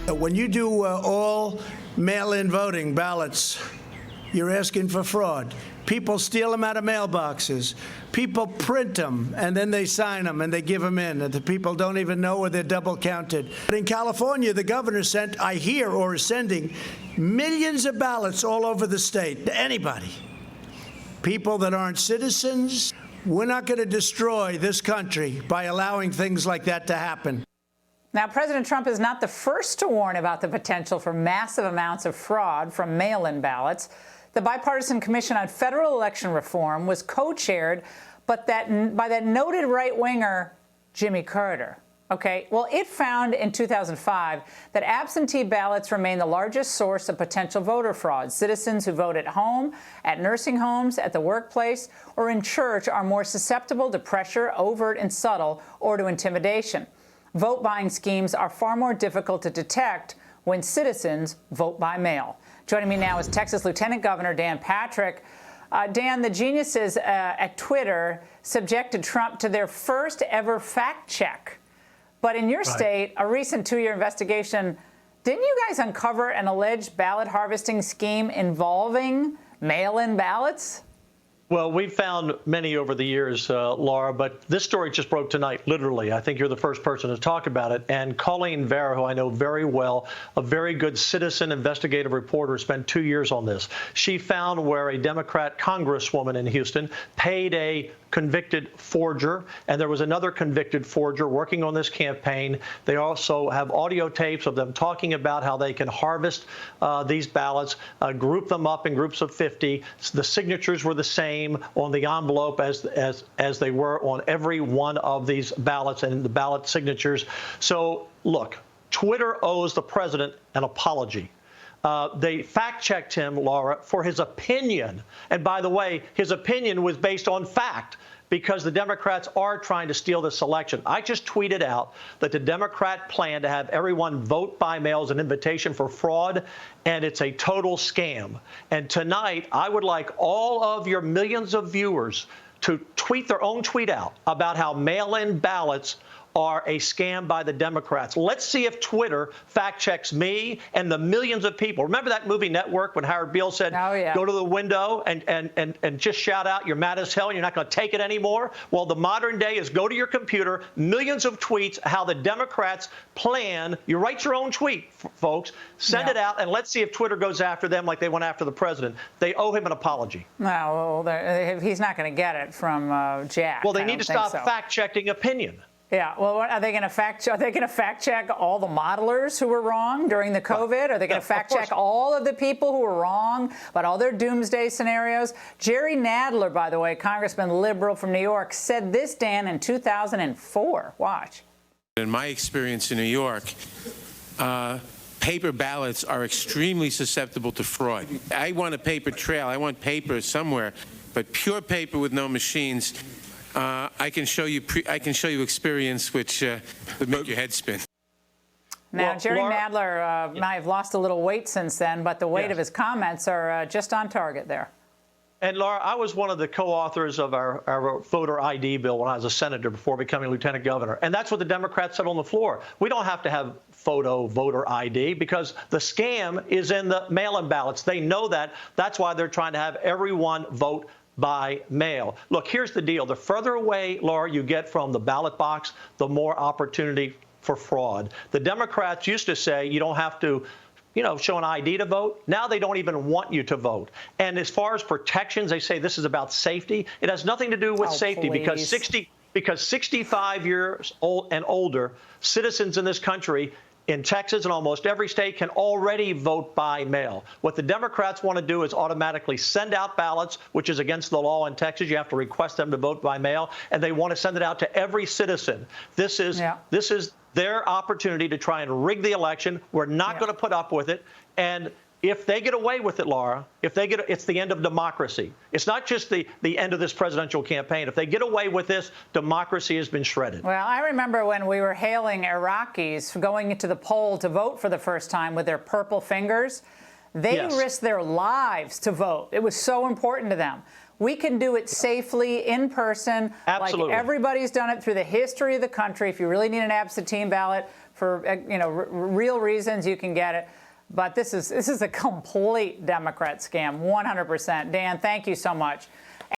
When you do all mail-in voting ballots, you're asking for fraud. People steal them out of mailboxes. People print them, and then they sign them, and they give them in. And the people don't even know where they're double counted. But in California, the governor sent, I hear, or is sending millions of ballots all over the state to anybody. People that aren't citizens. We're not going to destroy this country by allowing things like that to happen. Now, President Trump is not the first to warn about the potential for massive amounts of fraud from mail-in ballots. The Bipartisan Commission on Federal Election Reform was co-chaired by that noted right-winger, Jimmy Carter. Okay, well, it found in 2005 that absentee ballots remain the largest source of potential voter fraud. Citizens who vote at home, at nursing homes, at the workplace, or in church are more susceptible to pressure, overt and subtle, or to intimidation. Vote-buying schemes are far more difficult to detect when citizens vote by mail. Joining me now is Texas Lieutenant Governor Dan Patrick. Dan, the geniuses at Twitter subjected Trump to their first ever fact check. But in your state, a recent 2-year investigation, didn't you guys uncover an alleged ballot harvesting scheme involving mail-in ballots? Well, we've found many over the years, Laura, but this story just broke tonight, literally. I think you're the first person to talk about it. And Colleen Vera, who I know very well, a very good citizen investigative reporter, spent 2 years on this. She found where a Democrat congresswoman in Houston paid a convicted forger, and there was another convicted forger working on this campaign. They also have audio tapes of them talking about how they can harvest these ballots, group them up in groups of 50. The signatures were the same on the envelope as they were on every one of these ballots and the ballot signatures. So, look, Twitter owes the president an apology. They fact-checked him, Laura, for his opinion. And by the way, his opinion was based on fact, because the Democrats are trying to steal this election. I just tweeted out that the Democrat plan to have everyone vote by mail is an invitation for fraud, and it's a total scam. And tonight, I would like all of your millions of viewers to tweet their own tweet out about how mail-in ballots are a scam by the Democrats. Let's see if Twitter fact checks me and the millions of people. Remember that movie Network when Howard Beale said, go to the window and just shout out, you're mad as hell and you're not going to take it anymore? Well, the modern day is go to your computer, millions of tweets, how the Democrats plan. You write your own tweet, folks, send it out, and let's see if Twitter goes after them like they went after the president. They owe him an apology. Well, he's not going to get it from Jack. Well, they need to stop fact-checking opinion. Yeah, well, are they going to fact check all the modelers who were wrong during the COVID? Are they going to fact check all of the people who were wrong about all their doomsday scenarios? Jerry Nadler, by the way, congressman liberal from New York, said this, Dan, in 2004. Watch. In my experience in New York, paper ballots are extremely susceptible to fraud. I want a paper trail. I want paper somewhere, but pure paper with no machines. I can show you experience which would make your head spin. Now, Jerry Nadler might have lost a little weight since then, but the weight of his comments are just on target there. And Laura, I was one of the co-authors of our voter ID bill when I was a senator before becoming lieutenant governor. And that's what the Democrats said on the floor. We don't have to have photo voter ID because the scam is in the mail-in ballots. They know that. That's why they're trying to have everyone vote by mail. Look, here's the deal. The further away, Laura, you get from the ballot box, the more opportunity for fraud. The Democrats used to say you don't have to, show an ID to vote. Now they don't even want you to vote. And as far as protections, they say this is about safety. It has nothing to do with safety because 65 years old and older citizens in this country in Texas and almost every state can already vote by mail. What the Democrats want to do is automatically send out ballots, which is against the law in Texas. You have to request them to vote by mail, and they want to send it out to every citizen. This is their opportunity to try and rig the election. We're not going to put up with it. And if they get away with it, Laura, it's the end of democracy. It's not just the end of this presidential campaign. If they get away with this, democracy has been shredded. Well, I remember when we were hailing Iraqis going into the poll to vote for the first time with their purple fingers. They risked their lives to vote. It was so important to them. We can do it safely in person. Absolutely. Like everybody's done it through the history of the country. If you really need an absentee ballot, for real reasons, you can get it. But this is a complete Democrat scam, 100%. Dan, thank you so much.